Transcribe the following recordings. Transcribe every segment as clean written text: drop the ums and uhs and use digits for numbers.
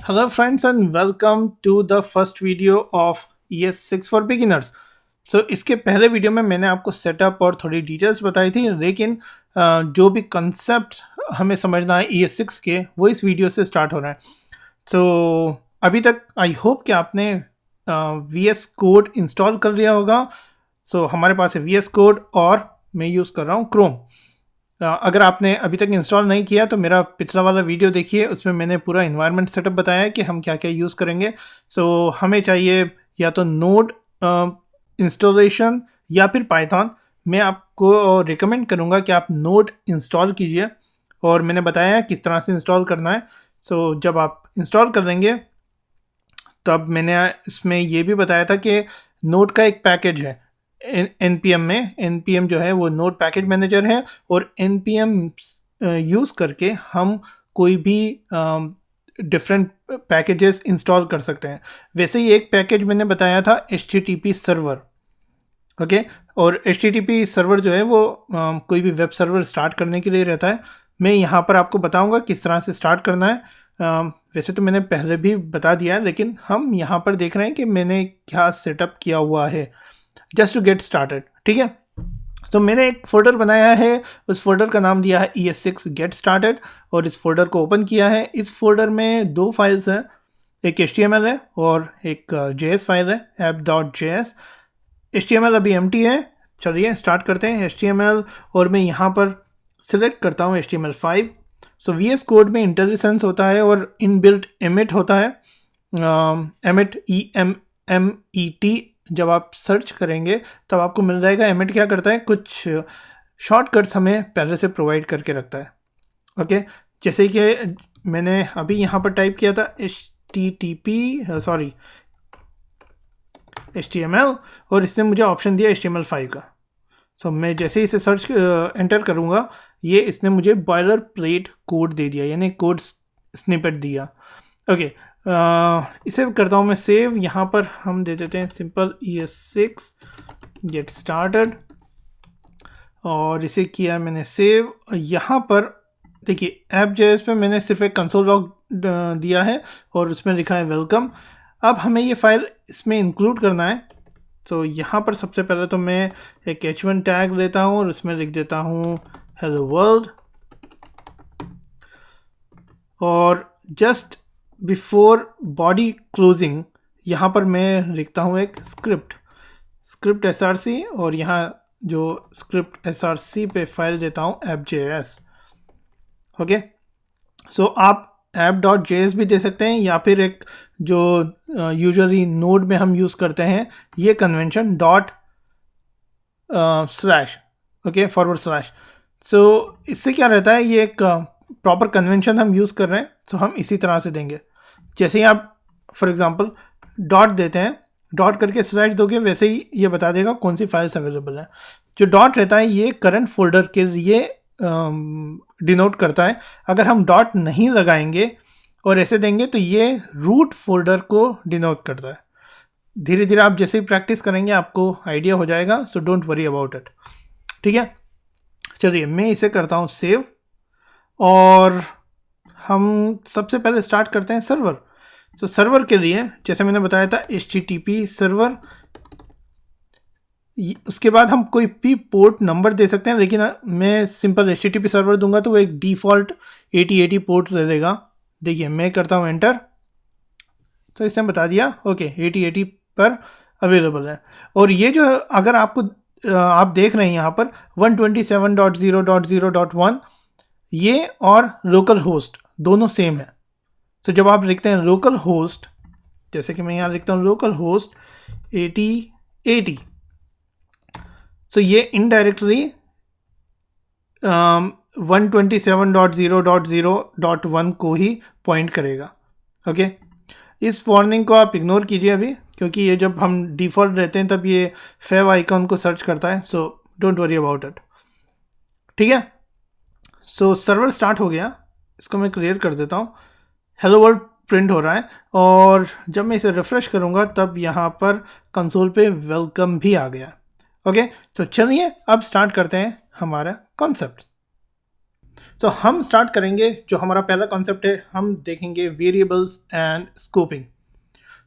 Hello friends and welcome to the first video of ES6 for beginners. इसके पहले video में मैंने आपको सेटअप और थोड़ी डिटेल्स बताई थी, लेकिन जो भी कंसेप्ट हमें समझना है ES6 के वो इस वीडियो से स्टार्ट हो रहा है। अभी तक आई होप कि आपने VS कोड इंस्टॉल कर लिया होगा। हमारे पास है VS कोड और मैं यूज़ कर रहा हूँ क्रोम। अगर आपने अभी तक इंस्टॉल नहीं किया तो मेरा पिछला वाला वीडियो देखिए, उसमें मैंने पूरा इन्वायरमेंट सेटअप बताया है कि हम क्या क्या यूज़ करेंगे। हमें चाहिए या तो नोड इंस्टॉलेशन या फिर पाइथन। मैं आपको रिकमेंड करूँगा कि आप नोड इंस्टॉल कीजिए और मैंने बताया है किस तरह से इंस्टॉल करना है। जब आप इंस्टॉल कर लेंगे तब मैंने इसमें ये भी बताया था कि नोड का एक पैकेज है NPM में। NPM जो है वो नोड पैकेज मैनेजर है और NPM यूज़ करके हम कोई भी डिफरेंट पैकेजेस इंस्टॉल कर सकते हैं। वैसे ही एक पैकेज मैंने बताया था HTTP सर्वर, ओके। और HTTP सर्वर जो है वो कोई भी वेब सर्वर स्टार्ट करने के लिए रहता है। मैं यहाँ पर आपको बताऊँगा किस तरह से स्टार्ट करना है। वैसे तो मैंने पहले भी बता दिया है, लेकिन हम यहाँ पर देख रहे हैं कि मैंने क्या सेटअप किया हुआ है जस्ट टू गेट स्टार्टेड, ठीक है। मैंने एक फोल्डर बनाया है, उस फोल्डर का नाम दिया है ES6 गेट स्टार्टेड और इस फोल्डर को ओपन किया है। इस फोल्डर में दो फाइल्स हैं, एक HTML है और एक JS फाइल है app.js। HTML अभी एम्प्टी है। चलिए स्टार्ट करते हैं HTML और मैं यहाँ पर सिलेक्ट करता हूँ HTML5। VS कोड में इंटेलिसेंस होता है और इनबिल्ट एमिट होता है। एमिट EMMET जब आप सर्च करेंगे तब आपको मिल जाएगा। एमिट क्या करता है, कुछ शॉर्टकट्स हमें पहले से प्रोवाइड करके रखता है, ओके। जैसे कि मैंने अभी यहाँ पर टाइप किया था HTML और इसने मुझे ऑप्शन दिया HTML5 का। मैं जैसे ही इसे सर्च एंटर करूँगा ये इसने मुझे बॉयलर प्लेट कोड दे दिया, यानी कोड स्निपेट दिया, ओके। इसे करता हूँ मैं सेव। यहाँ पर हम दे देते हैं सिंपल ES6 गेट स्टार्टेड और इसे किया मैंने सेव। यहाँ पर देखिए app.js पे मैंने सिर्फ एक कंसोल लॉग दिया है और उसमें लिखा है वेलकम। अब हमें ये फाइल इसमें इंक्लूड करना है। यहाँ पर सबसे पहले तो मैं एक h1 टैग लेता हूँ और उसमें लिख देता हूँ हेलो वर्ल्ड और जस्ट बिफोर बॉडी क्लोजिंग यहाँ पर मैं लिखता हूँ एक स्क्रिप्ट src और यहाँ जो स्क्रिप्ट src पे फाइल देता हूँ app.js, ओके। आप app.js भी दे सकते हैं या फिर एक जो यूजुअली नोड में हम यूज़ करते हैं ये कन्वेंशन // ओके // इससे क्या रहता है, ये एक प्रॉपर कन्वेंशन हम यूज़ कर रहे हैं। हम इसी तरह से देंगे। जैसे ही आप फॉर एग्जांपल डॉट देते हैं, डॉट करके स्लैश दोगे, वैसे ही ये बता देगा कौन सी फाइल्स अवेलेबल है। जो डॉट रहता है ये करंट फोल्डर के लिए डिनोट करता है। अगर हम डॉट नहीं लगाएंगे और ऐसे देंगे तो ये रूट फोल्डर को डिनोट करता है। धीरे धीरे आप जैसे ही प्रैक्टिस करेंगे आपको आइडिया हो जाएगा, so don't worry about it, ठीक है। चलिए मैं इसे करता हूँ सेव और हम सबसे पहले स्टार्ट करते हैं सर्वर। सर्वर के लिए जैसे मैंने बताया था HTTP सर्वर, उसके बाद हम कोई भी पोर्ट नंबर दे सकते हैं, लेकिन मैं सिंपल HTTP सर्वर दूंगा तो वो एक डिफ़ॉल्ट 8080 पोर्ट ले लेगा। देखिए मैं करता हूँ एंटर, तो इसने बता दिया ओके 8080 पर अवेलेबल है। और ये जो अगर आपको आप देख रहे हैं यहाँ पर 127.0.0.1 ये और लोकल होस्ट दोनों सेम है। जब आप लिखते हैं लोकल होस्ट, जैसे कि मैं यहाँ लिखता हूँ लोकल होस्ट 8080, ये इनडायरेक्टली 127.0.0.1 को ही पॉइंट करेगा, ओके। इस वार्निंग को आप इग्नोर कीजिए अभी, क्योंकि ये जब हम डिफ़ॉल्ट रहते हैं तब ये फेव आइकॉन को सर्च करता है। डोंट वरी अबाउट इट, ठीक है। सर्वर स्टार्ट हो गया, इसको मैं क्लियर कर देता हूँ। हेलो वर्ल्ड प्रिंट हो रहा है और जब मैं इसे रिफ्रेश करूँगा तब यहाँ पर कंसोल पे वेलकम भी आ गया, ओके। चलिए अब स्टार्ट करते हैं हमारा कॉन्सेप्ट। सो हम स्टार्ट करेंगे, जो हमारा पहला कॉन्सेप्ट है हम देखेंगे variables and scoping.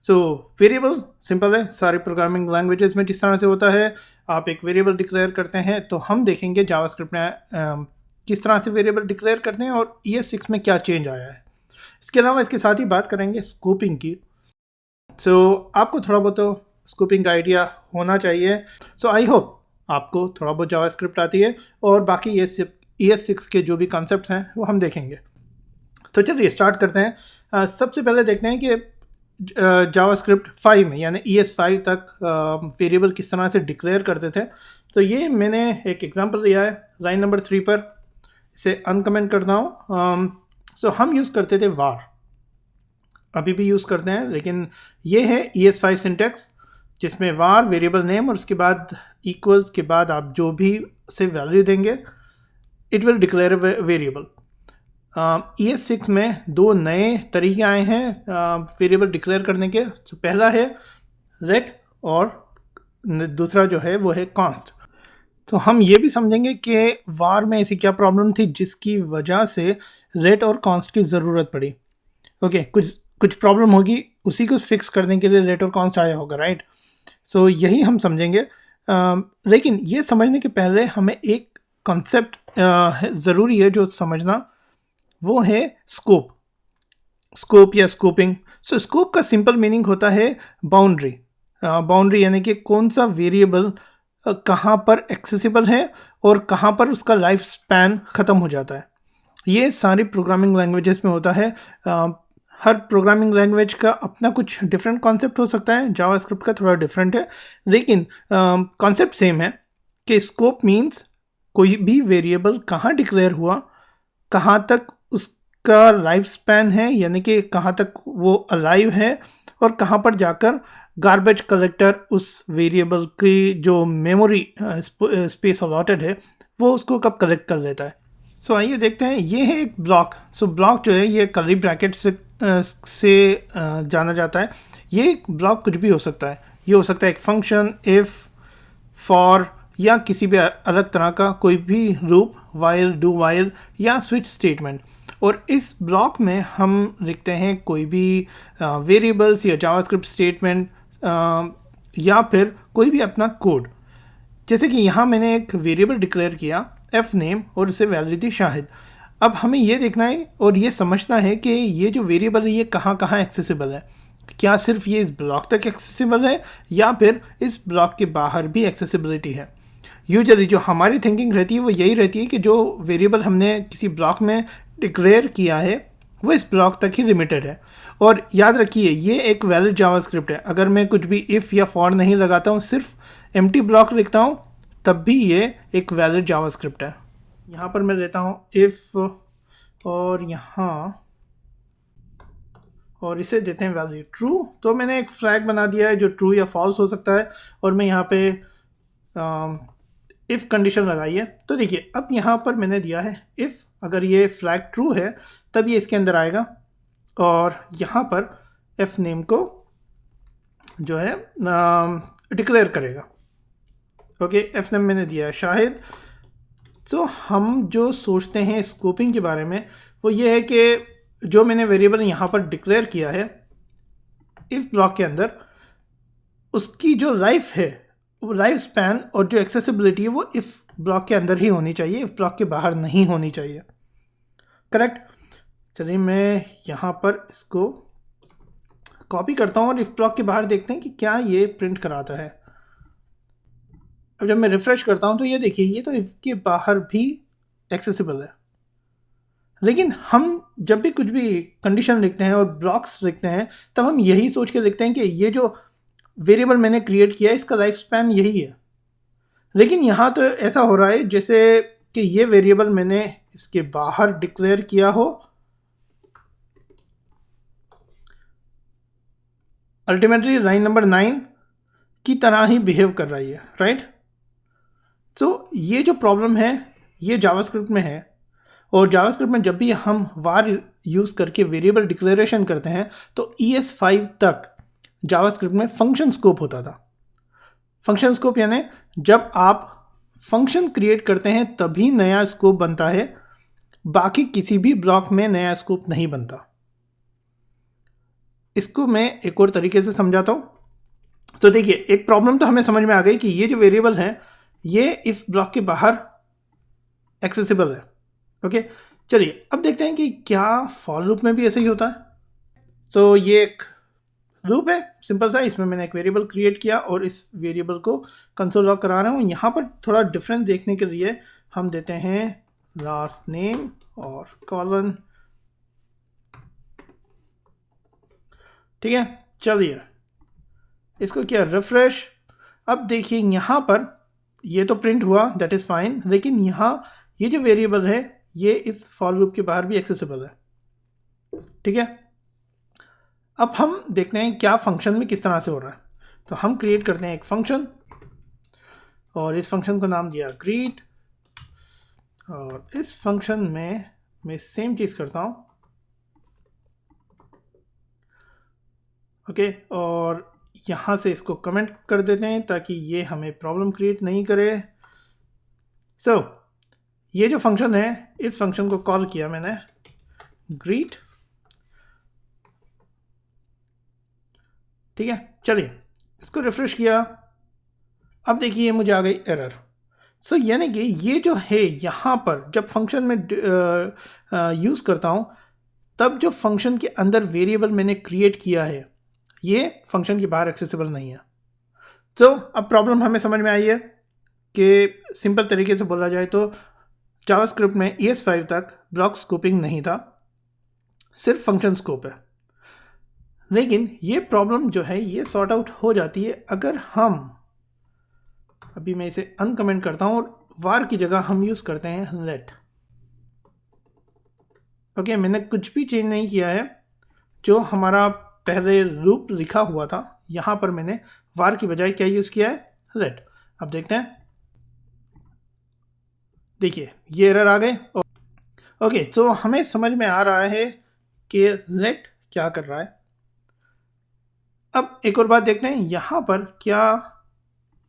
So variable simple है, सारी प्रोग्रामिंग लैंग्वेजेस में जिस तरह से होता है, आप एक वेरिएबल डिक्लेयर करते हैं। तो हम देखेंगे जावास्क्रिप्ट में किस तरह से वेरिएबल डिक्लेयर करते हैं और ES6 में क्या चेंज आया है। इसके अलावा इसके साथ ही बात करेंगे स्कोपिंग की। सो आपको थोड़ा बहुत तो स्कोपिंग का आइडिया होना चाहिए। सो आई होप आपको थोड़ा बहुत जावास्क्रिप्ट आती है, और बाकी ES6 के जो भी कॉन्सेप्ट्स हैं वो हम देखेंगे। तो चलिए स्टार्ट करते हैं। सबसे पहले देखते हैं कि जावास्क्रिप्ट 5 में यानी ES5 तक वेरिएबल किस तरह से डिक्लेयर करते थे। तो ये मैंने एक एग्जांपल लिया है लाइन नंबर 3 पर, इसे अनकमेंट करता हूँ। सो हम यूज़ करते थे वार, अभी भी यूज़ करते हैं, लेकिन ये है ES5 सिंटैक्स, जिसमें वार वेरिएबल नेम और उसके बाद इक्वल्स के बाद आप जो भी से वैल्यू देंगे it will declare variable. ES6 में दो नए तरीके आए हैं वेरिएबल डिक्लेयर करने के। तो पहला है लेट और दूसरा जो है वो है कॉन्स्ट। तो हम ये भी समझेंगे कि वार में ऐसी क्या प्रॉब्लम थी जिसकी वजह से लेट और कॉन्स्ट की ज़रूरत पड़ी। ओके, कुछ प्रॉब्लम होगी, उसी को फिक्स करने के लिए लेट और कॉन्स्ट आया होगा, राइट। सो यही हम समझेंगे। लेकिन ये समझने के पहले हमें एक कॉन्सेप्ट ज़रूरी है जो समझना, वो है स्कोप या स्कोपिंग। सो स्कोप का सिंपल मीनिंग होता है बाउंड्री यानी कि कौन सा वेरिएबल कहाँ पर एक्सेसिबल है और कहाँ पर उसका लाइफ स्पैन ख़त्म हो जाता है। ये सारी प्रोग्रामिंग लैंग्वेजेस में होता है। हर प्रोग्रामिंग लैंग्वेज का अपना कुछ डिफरेंट कॉन्सेप्ट हो सकता है, जावास्क्रिप्ट का थोड़ा डिफरेंट है, लेकिन कॉन्सेप्ट सेम है कि स्कोप मीन्स कोई भी वेरिएबल कहाँ डिक्लेयर हुआ, कहाँ तक उसका लाइफ स्पैन है, यानी कि कहाँ तक वो अलाइव है, और कहाँ पर जाकर गार्बेज कलेक्टर उस वेरिएबल की जो मेमोरी स्पेस अलॉटेड है वो उसको कब कलेक्ट कर लेता है। सो आइए देखते हैं। ये है एक ब्लॉक। सो ब्लॉक जो है ये कर्ली ब्रैकेट से जाना जाता है। ये ब्लॉक कुछ भी हो सकता है, ये हो सकता है एक फंक्शन, इफ़, फॉर, या किसी भी अलग तरह का कोई भी लूप, वाइल, डू वाइल या स्विच स्टेटमेंट। और इस ब्लॉक में हम लिखते हैं कोई भी वेरिएबल्स या जावास्क्रिप्ट स्टेटमेंट या फिर कोई भी अपना कोड। जैसे कि यहाँ मैंने एक वेरिएबल डिक्लेयर किया एफ नेम और उसे वैल्यू दी शाहिद। अब हमें ये देखना है और ये समझना है कि ये जो वेरिएबल है ये कहाँ कहाँ एक्सेसिबल है। क्या सिर्फ ये इस ब्लॉक तक एक्सेसिबल है या फिर इस ब्लॉक के बाहर भी एक्सेसिबिलिटी है। यूजुअली जो हमारी थिंकिंग रहती है वो यही रहती है कि जो वेरिएबल हमने किसी ब्लॉक में डिक्लेयर किया है वो इस ब्लॉक तक ही लिमिटेड है। और याद रखिए ये एक वैलिड जावास्क्रिप्ट है। अगर मैं कुछ भी इफ़ या फॉर नहीं लगाता हूँ, सिर्फ एम्प्टी ब्लॉक लिखता हूँ, तब भी ये एक वैलिड जावास्क्रिप्ट है। यहाँ पर मैं लेता हूँ इफ़ और यहाँ, और इसे देते हैं वैल्यू ट्रू। तो मैंने एक फ्लैग बना दिया है जो ट्रू या फॉल्स हो सकता है, और मैं यहाँ पे इफ़ कंडीशन लगाई है। तो देखिए अब यहाँ पर मैंने दिया है इफ़, अगर ये फ्लैग ट्रू है तब ये इसके अंदर आएगा, और यहाँ पर एफ नेम को जो है डिक्लेयर करेगा। ओके, एफ नेम मैंने दिया है शाहिद। तो हम जो सोचते हैं स्कोपिंग के बारे में वो ये है कि जो मैंने वेरिएबल यहाँ पर डिक्लेयर किया है इफ ब्लॉक के अंदर, उसकी जो लाइफ है, वो लाइफ स्पैन और जो एक्सेसिबिलिटी है वो इफ ब्लॉक के अंदर ही होनी चाहिए, इफ ब्लॉक के बाहर नहीं होनी चाहिए। करेक्ट। चलिए मैं यहाँ पर इसको कॉपी करता हूँ और इफ ब्लॉक के बाहर देखते हैं कि क्या ये प्रिंट कराता है। अब जब मैं रिफ्रेश करता हूँ तो ये देखिए ये तो इफ के बाहर भी एक्सेसिबल है। लेकिन हम जब भी कुछ भी कंडीशन लिखते हैं और ब्लॉक्स लिखते हैं तब हम यही सोच के लिखते हैं कि ये जो वेरिएबल मैंने क्रिएट किया है इसका लाइफ स्पैन यही है। लेकिन यहाँ तो ऐसा हो रहा है जैसे कि ये वेरिएबल मैंने इसके बाहर डिक्लेयर किया हो, अल्टीमेटली लाइन नंबर 9 की तरह ही बिहेव कर रही है, राइट। तो ये जो प्रॉब्लम है ये जावास्क्रिप्ट में है, और जावास्क्रिप्ट में जब भी हम वार यूज़ करके वेरिएबल डिक्लेरेशन करते हैं तो ES5 तक जावास्क्रिप्ट में फंक्शन स्कोप होता था। फंक्शन स्कोप यानी जब आप फंक्शन क्रिएट करते हैं तभी नया स्कोप बनता है, बाकी किसी भी ब्लॉक में नया स्कोप नहीं बनता। इसको मैं एक और तरीके से समझाता हूँ। तो देखिए, एक प्रॉब्लम तो हमें समझ में आ गई कि ये जो वेरिएबल है ये इफ ब्लॉक के बाहर एक्सेसिबल है। ओके, चलिए अब देखते हैं कि क्या फॉर लूप में भी ऐसे ही होता है। सो ये एक लूप है सिंपल सा, इसमें मैंने एक वेरिएबल क्रिएट किया और इस वेरिएबल को कंसोल लॉग करा रहा हूँ। यहाँ पर थोड़ा डिफरेंस देखने के लिए हम देते हैं लास्ट नेम और कॉलन। ठीक है, चलिए इसको किया रिफ्रेश। अब देखिए यहाँ पर ये तो प्रिंट हुआ, दैट इज़ फाइन, लेकिन यहाँ ये जो वेरिएबल है ये इस फॉर लूप के बाहर भी एक्सेसिबल है। ठीक है, अब हम देखते हैं क्या फंक्शन में किस तरह से हो रहा है। तो हम क्रिएट करते हैं एक फंक्शन और इस फंक्शन को नाम दिया ग्रीट, और इस फंक्शन में मैं सेम चीज़ करता हूँ। ओके, और यहाँ से इसको कमेंट कर देते हैं ताकि ये हमें प्रॉब्लम क्रिएट नहीं करे। सो ये जो फंक्शन है, इस फंक्शन को कॉल किया मैंने ग्रीट। ठीक है, चलिए इसको रिफ्रेश किया। अब देखिए मुझे आ गई एरर। सो यानी कि ये जो है यहाँ पर जब फंक्शन में यूज़ करता हूँ तब जो फंक्शन के अंदर वेरिएबल मैंने क्रिएट किया है ये फंक्शन के बाहर एक्सेसिबल नहीं है। तो अब प्रॉब्लम हमें समझ में आई है कि सिंपल तरीके से बोला जाए तो जावास्क्रिप्ट में ES5 तक ब्लॉक स्कोपिंग नहीं था, सिर्फ फंक्शन स्कोप है। लेकिन ये प्रॉब्लम जो है ये सॉर्ट आउट हो जाती है अगर हम, अभी मैं इसे अनकमेंट करता हूँ और वार की जगह हम यूज़ करते हैं लेट। ओके, मैंने कुछ भी चेंज नहीं किया है, जो हमारा पहले लूप लिखा हुआ था यहाँ पर मैंने वार की बजाय क्या यूज़ किया है, लेट। अब देखते हैं, देखिए ये एरर आ गए। ओके, तो हमें समझ में आ रहा है कि लेट क्या कर रहा है। अब एक और बात देखते हैं यहाँ पर क्या,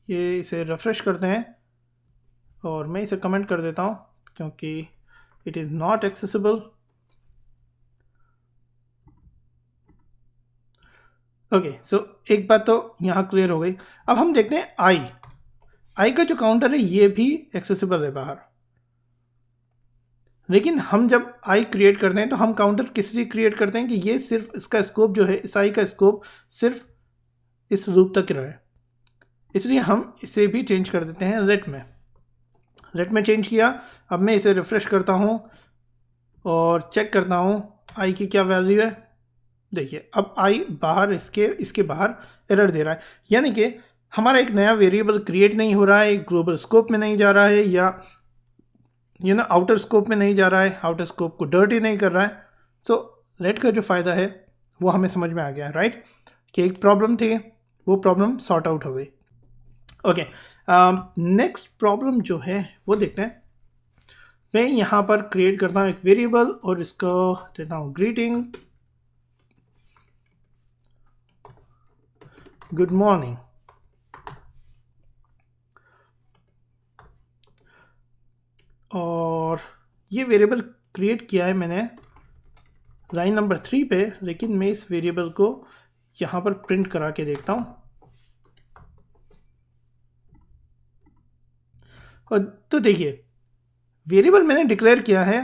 ये इसे रिफ्रेश करते हैं और मैं इसे कमेंट कर देता हूँ क्योंकि it is not accessible. Okay, so एक बात तो यहाँ क्लियर हो गई। अब हम देखते हैं आई का जो काउंटर है ये भी एक्सेसिबल है बाहर, लेकिन हम जब आई क्रिएट करते हैं तो हम काउंटर किस लिए क्रिएट करते हैं कि ये सिर्फ इसका स्कोप जो है, इस आई का स्कोप सिर्फ इस लूप तक रहे, इसलिए हम इसे भी चेंज कर देते हैं लेट में चेंज किया। अब मैं इसे रिफ्रेश करता हूँ और चेक करता हूँ आई की क्या वैल्यू है। देखिए अब आई बाहर इसके बाहर एरर दे रहा है, यानी कि हमारा एक नया वेरिएबल क्रिएट नहीं हो रहा है, ग्लोबल स्कोप में नहीं जा रहा है या आउटर स्कोप में नहीं जा रहा है, आउटर स्कोप को डर्टी नहीं कर रहा है। सो लेट का जो फ़ायदा है वो हमें समझ में आ गया, राइट, कि एक प्रॉब्लम थी वो प्रॉब्लम सॉर्ट आउट हो गई। ओके, नेक्स्ट प्रॉब्लम जो है वो देखते हैं। मैं यहाँ पर क्रिएट करता हूँ एक वेरिएबल और इसको देता हूँ ग्रीटिंग, गुड मॉर्निंग। और ये वेरिएबल क्रिएट किया है मैंने लाइन नंबर 3 पे, लेकिन मैं इस वेरिएबल को यहाँ पर प्रिंट करा के देखता हूँ। और तो देखिए वेरिएबल मैंने डिक्लेयर किया है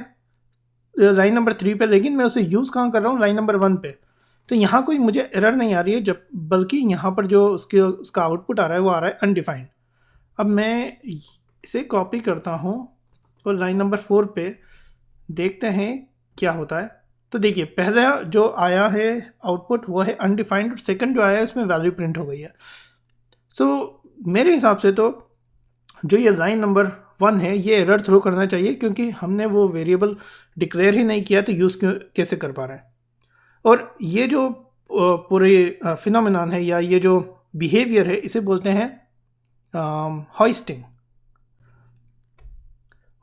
लाइन नंबर 3 पे, लेकिन मैं उसे यूज़ कहाँ कर रहा हूँ, लाइन नंबर 1 पे। तो यहाँ कोई मुझे एरर नहीं आ रही है, जब बल्कि यहाँ पर जो उसका आउटपुट आ रहा है वो आ रहा है अनडिफाइंड। अब मैं इसे कॉपी करता हूँ और लाइन नंबर 4 पे देखते हैं क्या होता है। तो देखिए पहला जो आया है आउटपुट वो है अनडिफाइंड, और सेकंड जो आया है इसमें वैल्यू प्रिंट हो गई है। सो मेरे हिसाब से तो जो ये लाइन नंबर 1 है ये एरर थ्रो करना चाहिए, क्योंकि हमने वो वेरिएबल डिक्लेयर ही नहीं किया तो यूज़ कैसे कर पा रहे हैं। और ये जो पूरे फिनोमिनन है या ये जो बिहेवियर है इसे बोलते हैं हॉइस्टिंग।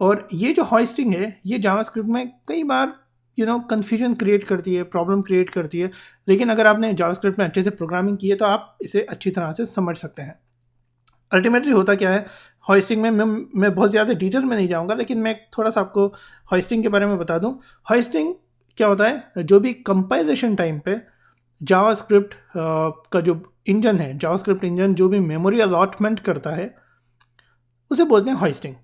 और ये जो हॉइस्टिंग है ये जावास्क्रिप्ट में कई बार कन्फ्यूजन क्रिएट करती है, प्रॉब्लम क्रिएट करती है, लेकिन अगर आपने जावास्क्रिप्ट में अच्छे से प्रोग्रामिंग की है तो आप इसे अच्छी तरह से समझ सकते हैं। अल्टीमेटली होता क्या है, होइस्टिंग में मैं बहुत ज़्यादा डिटेल में नहीं जाऊंगा, लेकिन मैं थोड़ा सा आपको होइस्टिंग के बारे में बता दूं। होइस्टिंग क्या होता है, जो भी कंपाइलेशन टाइम पे जावास्क्रिप्ट का जो इंजन है, जावास्क्रिप्ट इंजन जो भी मेमोरी अलॉटमेंट करता है उसे बोलते हैं होइस्टिंग।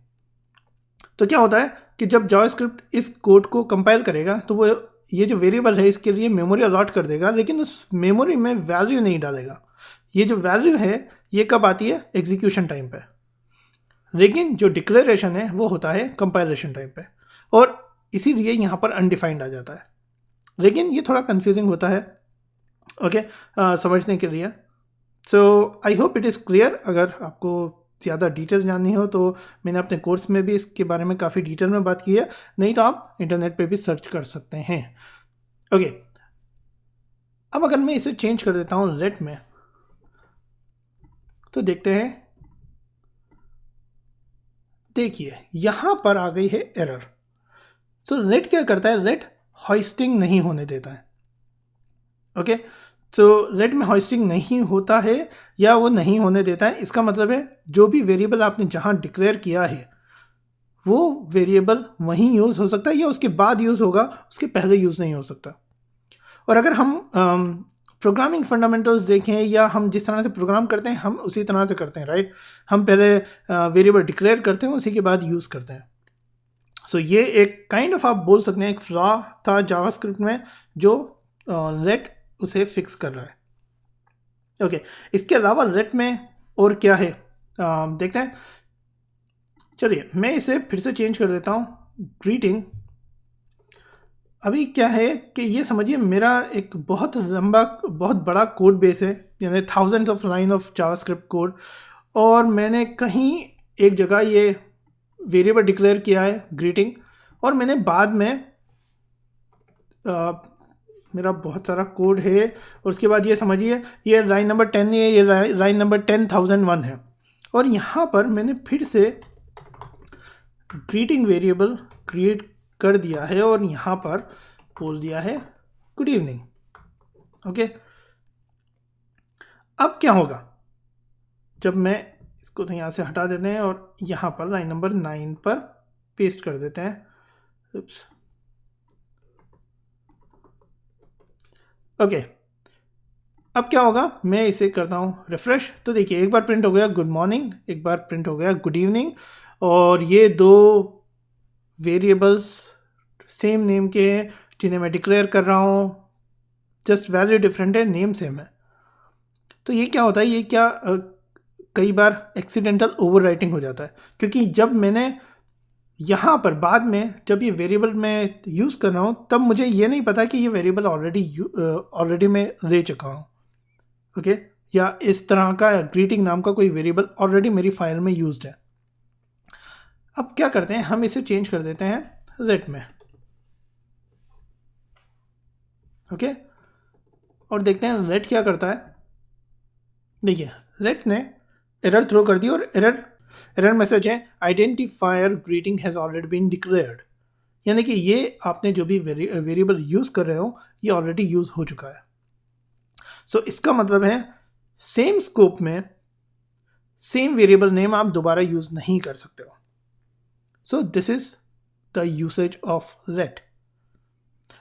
तो क्या होता है कि जब जावास्क्रिप्ट इस कोड को कंपाइल करेगा तो वो ये जो वेरिएबल है इसके लिए मेमोरी अलॉट कर देगा, लेकिन उस मेमोरी में वैल्यू नहीं डालेगा। ये जो वैल्यू है ये कब आती है, एग्जीक्यूशन टाइम पे, लेकिन जो डिक्लेरेशन है वो होता है कंपाइलेशन टाइम पे, और इसीलिए यहाँ पर अनडिफाइंड आ जाता है। लेकिन ये थोड़ा कंफ्यूजिंग होता है ओके समझने के लिए। So I hope it is clear. अगर आपको ज़्यादा डिटेल जाननी हो तो मैंने अपने कोर्स में भी इसके बारे में काफ़ी डिटेल में बात की है, नहीं तो आप इंटरनेट पे भी सर्च कर सकते हैं। ओके अब अगर मैं इसे चेंज कर देता हूँ लेट में, तो देखते हैं, देखिए यहाँ पर आ गई है एरर। सो लेट क्या करता है, लेट होइस्टिंग नहीं होने देता है। ओके सो लेट में होइस्टिंग नहीं होता है या वो नहीं होने देता है, इसका मतलब है जो भी वेरिएबल आपने जहाँ डिक्लेयर किया है वो वेरिएबल वहीं यूज़ हो सकता है, या उसके बाद यूज़ होगा, उसके पहले यूज़ नहीं हो सकता। और अगर हम प्रोग्रामिंग फंडामेंटल्स देखें या हम जिस तरह से प्रोग्राम करते हैं हम उसी तरह से करते हैं, राइट। हम पहले वेरिएबल डिक्लेयर करते हैं, उसी के बाद यूज़ करते हैं। सो ये एक काइंड ऑफ आप बोल सकते हैं एक फ्लॉ था जावास्क्रिप्ट में जो लेट उसे फिक्स कर रहा है। ओके इसके अलावा लेट में और क्या है देखते हैं। चलिए मैं इसे फिर से चेंज कर देता हूँ, ग्रीटिंग। अभी क्या है कि ये समझिए मेरा एक बहुत लंबा बहुत बड़ा कोड बेस है, यानी thousands of line of JavaScript code, और मैंने कहीं एक जगह ये वेरिएबल डिक्लेयर किया है ग्रीटिंग, और मैंने बाद में मेरा बहुत सारा कोड है, और उसके बाद ये समझिए ये लाइन नंबर 10 है, ये लाइन नंबर 10,001 है, और यहाँ पर मैंने फिर से ग्रीटिंग वेरिएबल क्रिएट कर दिया है और यहाँ पर बोल दिया है गुड इवनिंग। ओके अब क्या होगा, जब मैं इसको तो यहाँ से हटा देते हैं और यहाँ पर लाइन नंबर 9 पर पेस्ट कर देते हैं। ओके अब क्या होगा, मैं इसे करता हूँ रिफ्रेश, तो देखिए एक बार प्रिंट हो गया गुड मॉर्निंग, एक बार प्रिंट हो गया गुड इवनिंग, और ये दो वेरिएबल्स सेम नेम के हैं जिन्हें मैं डिक्लेयर कर रहा हूँ, जस्ट वैल्यू डिफरेंट है, नेम सेम है। तो ये क्या होता है, ये क्या कई बार एक्सीडेंटल ओवरराइटिंग हो जाता है, क्योंकि जब मैंने यहाँ पर बाद में जब ये वेरिएबल मैं यूज़ कर रहा हूँ तब मुझे ये नहीं पता कि ये वेरिएबल ऑलरेडी मैं ले चुका हूँ। ओके या इस तरह का ग्रीटिंग नाम का कोई वेरिएबल ऑलरेडी मेरी फाइल में यूज्ड है। अब क्या करते हैं, हम इसे चेंज कर देते हैं लेट में। ओके और देखते हैं लेट क्या करता है। देखिए लेट ने एरर थ्रो कर दी, और एरर मैसेज है identifier greeting has already been declared, यानी कि ये आपने जो भी वेरिएबल यूज़ कर रहे हो ये ऑलरेडी यूज़ हो चुका है। सो इसका मतलब है सेम स्कोप में सेम वेरिएबल नेम आप दोबारा यूज़ नहीं कर सकते हो। So this is the usage of let.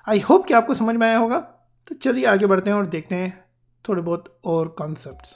I hope कि आपको समझ में आया होगा। तो चलिए आगे बढ़ते हैं और देखते हैं थोड़े बहुत और कॉन्सेप्ट्स।